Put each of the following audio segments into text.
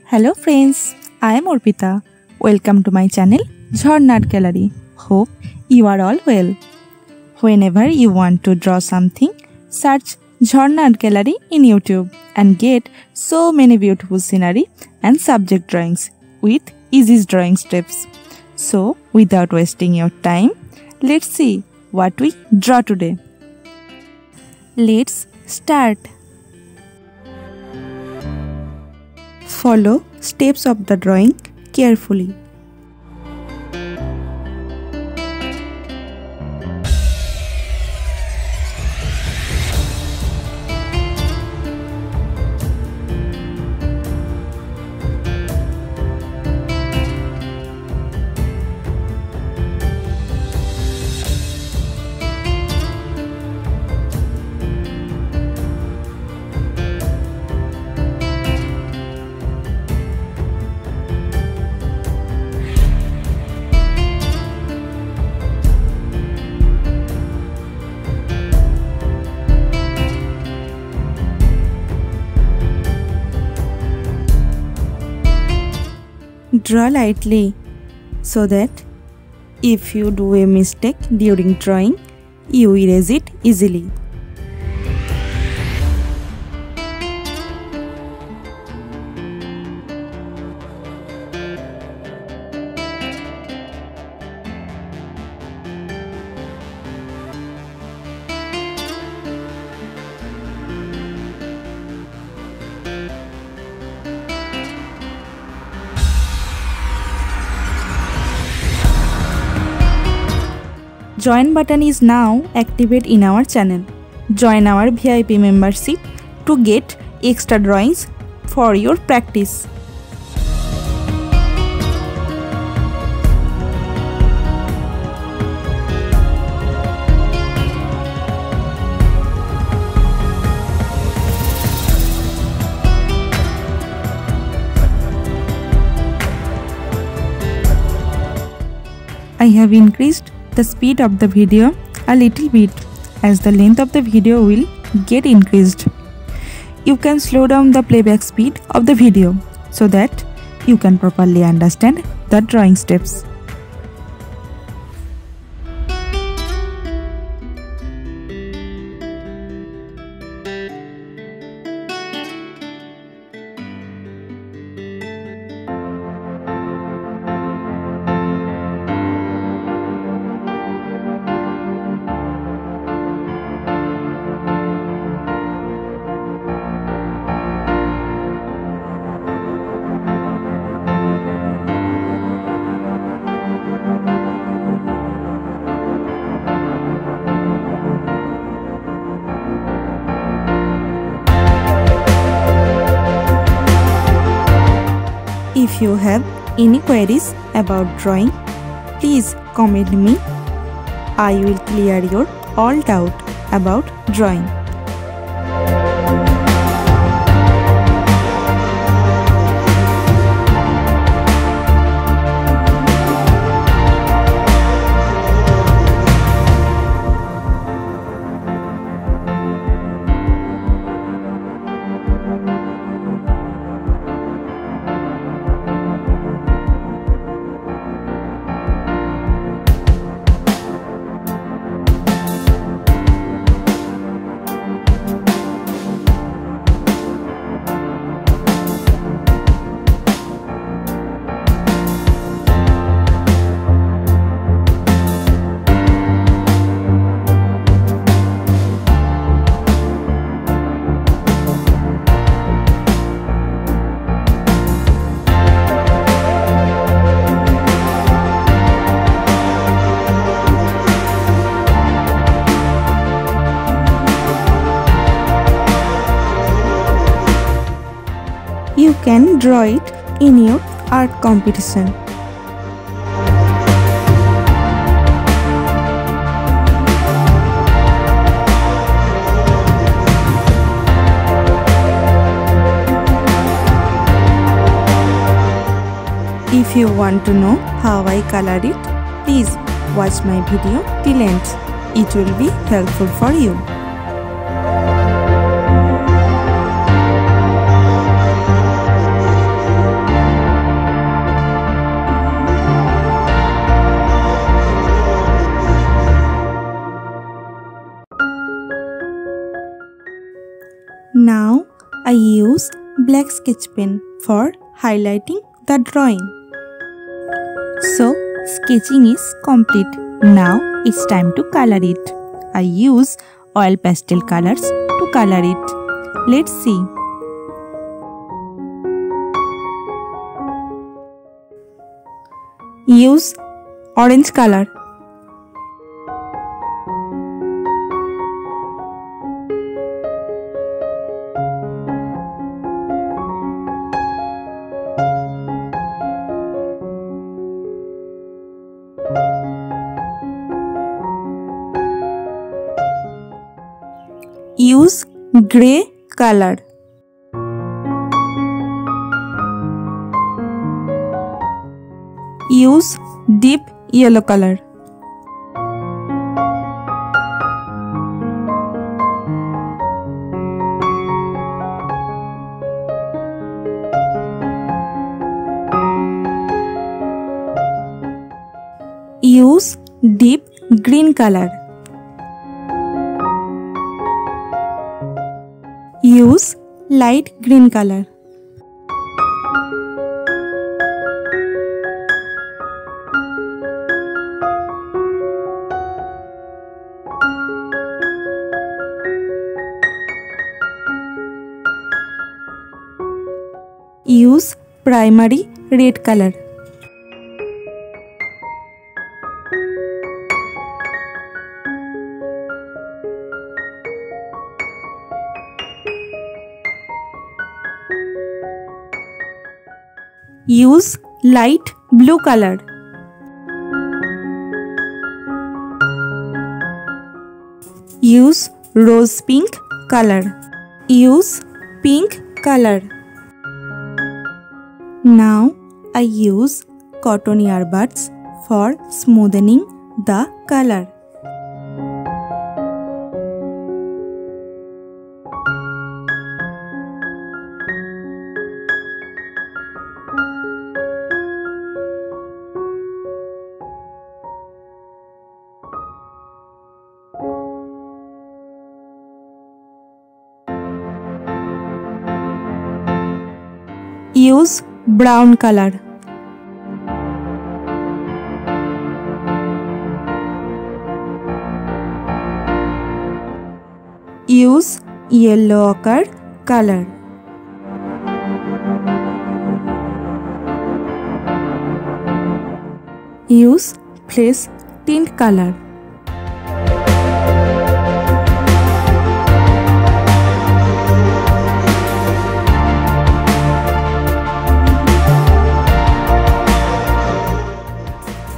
Hello friends, I am Arpita. Welcome to my channel Art Gallery. Hope you are all well. Whenever you want to draw something, search Art Gallery in YouTube and get so many beautiful scenery and subject drawings with easy drawing steps. So without wasting your time, let's see what we draw today. Let's start. Follow steps of the drawing carefully. Draw lightly so that if you do a mistake during drawing, you erase it easily. Join button is now activated in our channel. Join our VIP membership to get extra drawings for your practice. I have increased the speed of the video a little bit as the length of the video will get increased. You can slow down the playback speed of the video so that you can properly understand the drawing steps. If you have any queries about drawing, please comment me. I will clear your all doubt about drawing. You can draw it in your art competition. If you want to know how I color it, please watch my video till end. It will be helpful for you. Now I use black sketch pen for highlighting the drawing. So sketching is complete. Now it's time to color it. I use oil pastel colors to color it. Let's see. Use orange color. Use grey color. Use deep yellow color. Use deep green color. Use light green color. Use primary red color. Use light blue color. Use rose pink color. Use pink color. Now I use cotton earbuds for smoothing the color. Use brown color. Use yellow ochre color. Use fresh tint color.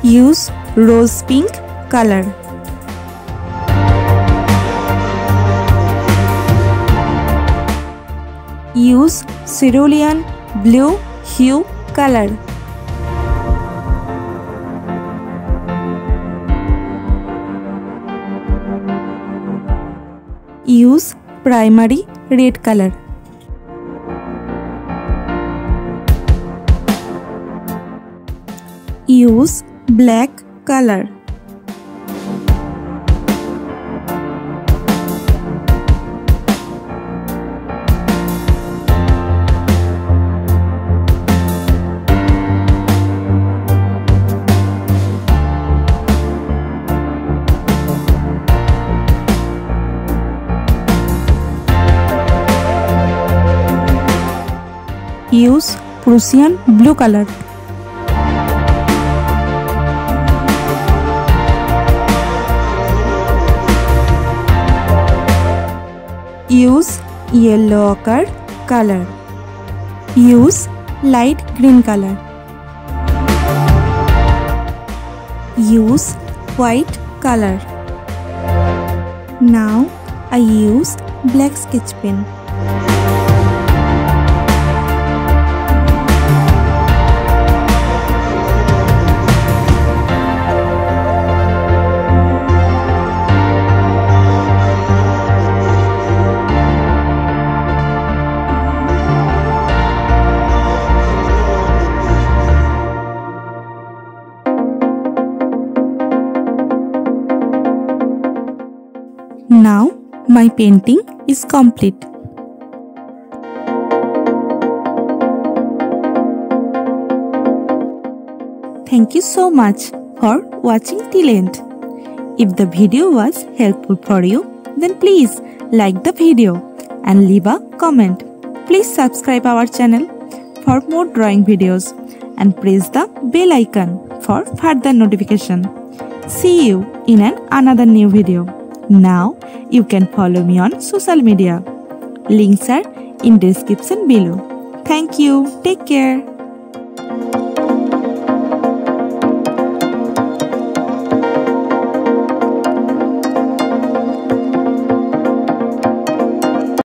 Use rose pink color. Use cerulean blue hue color. Use primary red color. Use black color. Use Prussian blue color. Use yellow ochre color. Use light green color. Use white color. Now I use black sketch pen. Now my painting is complete. Thank you so much for watching till end. If the video was helpful for you, then please like the video and leave a comment. Please subscribe our channel for more drawing videos and press the bell icon for further notification. See you in another new video. Now you can follow me on social media. Links are in description below. Thank you. Take care.